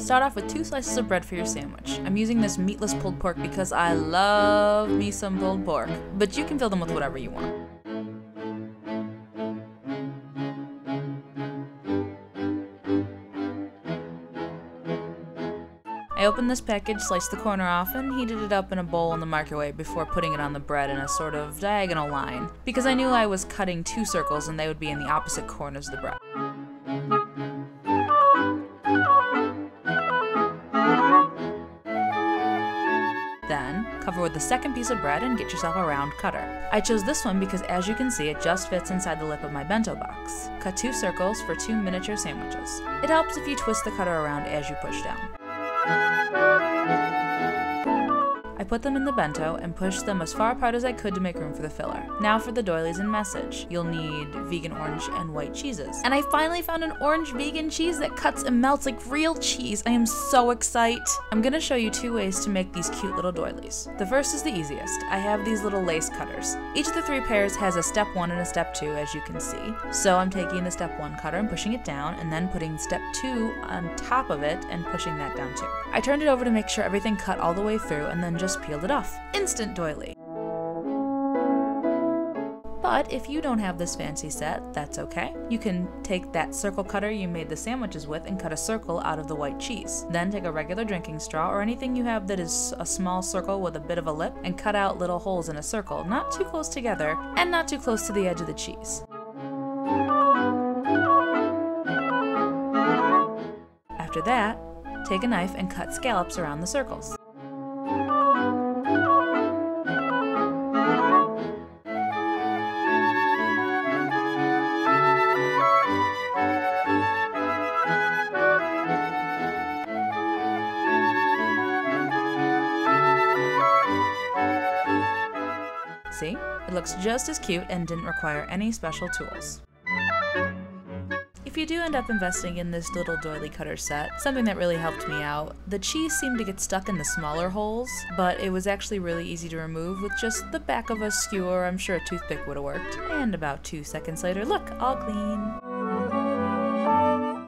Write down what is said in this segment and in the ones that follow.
start off with 2 slices of bread for your sandwich. I'm using this meatless pulled pork because I love me some pulled pork, but you can fill them with whatever you want. I opened this package, sliced the corner off, and heated it up in a bowl in the microwave before putting it on the bread in a sort of diagonal line, because I knew I was cutting 2 circles and they would be in the opposite corners of the bread. Then, cover with the second piece of bread and get yourself a round cutter. I chose this one because, as you can see, it just fits inside the lip of my bento box. Cut 2 circles for 2 miniature sandwiches. It helps if you twist the cutter around as you push down. I put them in the bento and pushed them as far apart as I could to make room for the filler. Now for the doilies and message. You'll need vegan orange and white cheeses. And I finally found an orange vegan cheese that cuts and melts like real cheese. I am so excited. I'm gonna show you 2 ways to make these cute little doilies. The first is the easiest. I have these little lace cutters. Each of the 3 pairs has a step 1 and a step 2, as you can see. So I'm taking the step 1 cutter and pushing it down, and then putting step 2 on top of it and pushing that down too. I turned it over to make sure everything cut all the way through, and then just peeled it off. Instant doily. But if you don't have this fancy set, that's okay. You can take that circle cutter you made the sandwiches with and cut a circle out of the white cheese. Then take a regular drinking straw or anything you have that is a small circle with a bit of a lip and cut out little holes in a circle, not too close together and not too close to the edge of the cheese. After that, take a knife and cut scallops around the circles. See? It looks just as cute and didn't require any special tools. If you do end up investing in this little doily cutter set, something that really helped me out, the cheese seemed to get stuck in the smaller holes, but it was actually really easy to remove with just the back of a skewer. I'm sure a toothpick would have worked. And about 2 seconds later, look, all clean.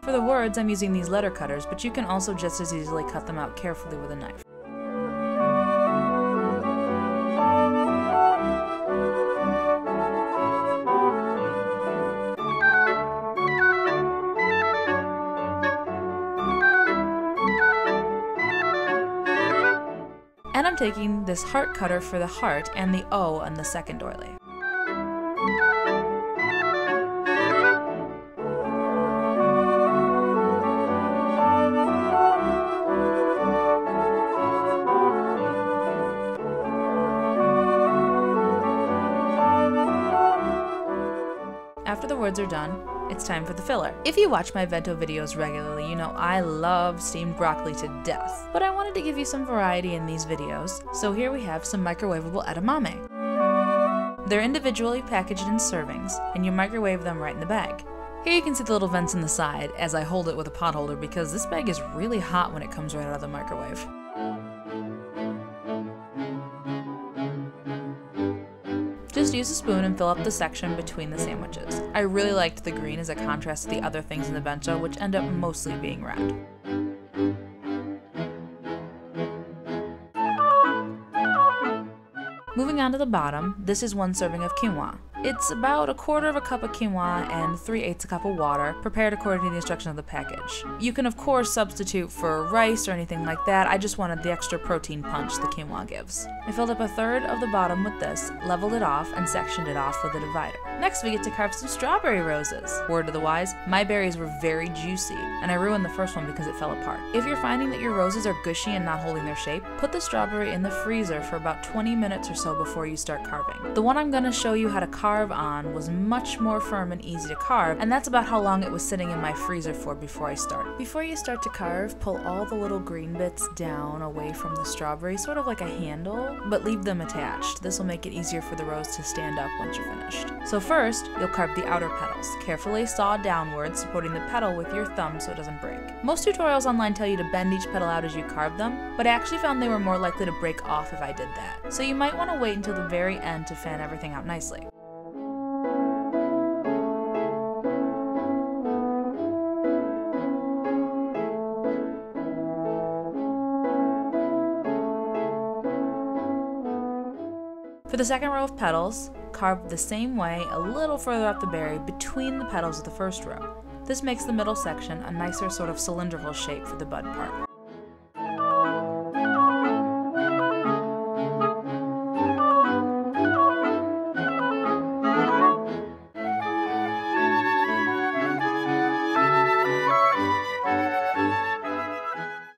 For the words, I'm using these letter cutters, but you can also just as easily cut them out carefully with a knife. And I'm taking this heart cutter for the heart and the O on the second doily. After the words are done, it's time for the filler. If you watch my Bento videos regularly, you know I love steamed broccoli to death, but I wanted to give you some variety in these videos, so here we have some microwavable edamame. They're individually packaged in servings, and you microwave them right in the bag. Here you can see the little vents in the side as I hold it with a pot holder because this bag is really hot when it comes right out of the microwave. Just use a spoon and fill up the section between the sandwiches. I really liked the green as a contrast to the other things in the bento, which end up mostly being red. Moving on to the bottom, this is 1 serving of quinoa. It's about 1/4 cup of quinoa and 3/8 cup of water, prepared according to the instructions of the package. You can of course substitute for rice or anything like that. I just wanted the extra protein punch the quinoa gives. I filled up 1/3 of the bottom with this, leveled it off, and sectioned it off with a divider. Next we get to carve some strawberry roses. Word to the wise, my berries were very juicy, and I ruined the first one because it fell apart. If you're finding that your roses are gushy and not holding their shape, put the strawberry in the freezer for about 20 minutes or so before you start carving. The one I'm going to show you how to carve on was much more firm and easy to carve, and that's about how long it was sitting in my freezer for before I started. Before you start to carve, pull all the little green bits down away from the strawberry, sort of like a handle, but leave them attached. This will make it easier for the rose to stand up once you're finished. So first, you'll carve the outer petals. Carefully saw downwards, supporting the petal with your thumb so it doesn't break. Most tutorials online tell you to bend each petal out as you carve them, but I actually found they were more likely to break off if I did that. So you might want to wait until the very end to fan everything out nicely. For the second row of petals, carve the same way a little further up the berry between the petals of the first row. This makes the middle section a nicer sort of cylindrical shape for the bud part.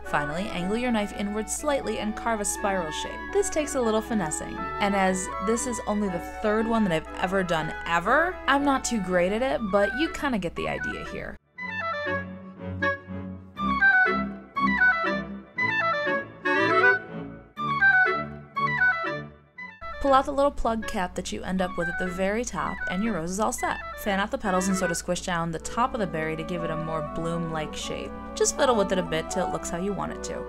Finally, angle your knife inward slightly and carve a spiral shape. This takes a little finessing, and as this is only the third one that I've ever done ever, I'm not too great at it, but you kind of get the idea here. Pull out the little plug cap that you end up with at the very top, and your rose is all set. Fan out the petals and sort of squish down the top of the berry to give it a more bloom-like shape. Just fiddle with it a bit till it looks how you want it to.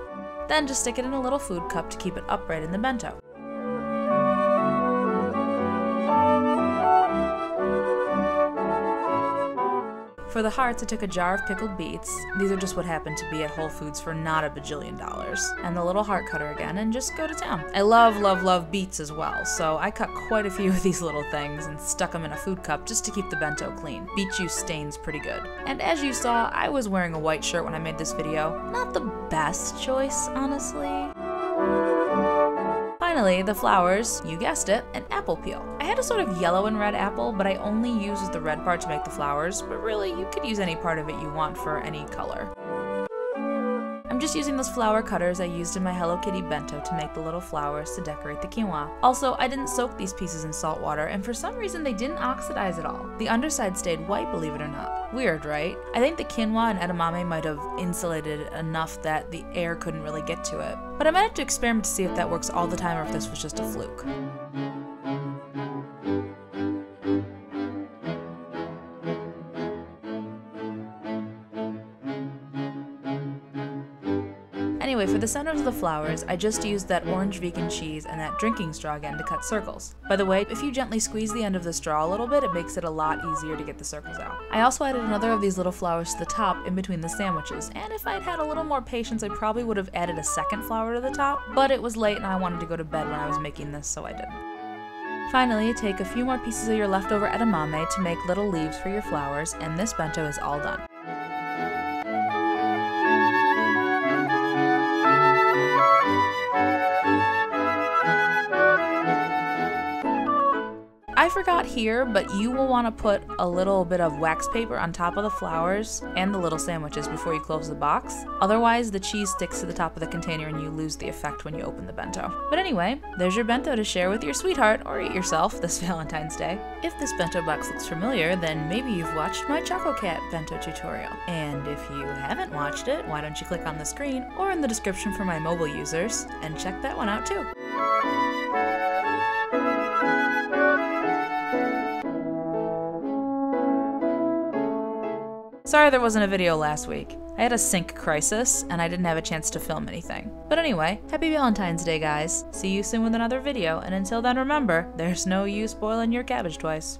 Then just stick it in a little food cup to keep it upright in the bento. For the hearts, I took a jar of pickled beets. These are just what happened to be at Whole Foods for not $1 bajillion. And the little heart cutter again, and just go to town. I love, love, love beets as well, so I cut quite a few of these little things and stuck them in a food cup just to keep the bento clean. Beet juice stains pretty good. And as you saw, I was wearing a white shirt when I made this video. Not the best choice, honestly. Finally, the flowers, you guessed it, an apple peel. I had a sort of yellow and red apple, but I only used the red part to make the flowers, but really you could use any part of it you want for any color. I'm just using those flower cutters I used in my Hello Kitty bento to make the little flowers to decorate the quinoa. Also, I didn't soak these pieces in salt water, and for some reason they didn't oxidize at all. The underside stayed white, believe it or not. Weird, right? I think the quinoa and edamame might have insulated it enough that the air couldn't really get to it. But I might have to experiment to see if that works all the time or if this was just a fluke. Anyway, for the centers of the flowers, I just used that orange vegan cheese and that drinking straw again to cut circles. By the way, if you gently squeeze the end of the straw a little bit, it makes it a lot easier to get the circles out. I also added another of these little flowers to the top in between the sandwiches, and if I'd had a little more patience, I probably would have added a second flower to the top, but it was late and I wanted to go to bed when I was making this, so I didn't. Finally, take a few more pieces of your leftover edamame to make little leaves for your flowers, and this bento is all done. I forgot here, but you will want to put a little bit of wax paper on top of the flowers and the little sandwiches before you close the box. Otherwise, the cheese sticks to the top of the container and you lose the effect when you open the bento. But anyway, there's your bento to share with your sweetheart or eat yourself this Valentine's Day. If this bento box looks familiar, then maybe you've watched my Choco Cat bento tutorial. And if you haven't watched it, why don't you click on the screen or in the description for my mobile users and check that one out too. Sorry there wasn't a video last week. I had a sync crisis, and I didn't have a chance to film anything. But anyway, happy Valentine's Day, guys. See you soon with another video, and until then remember, there's no use boiling your cabbage twice.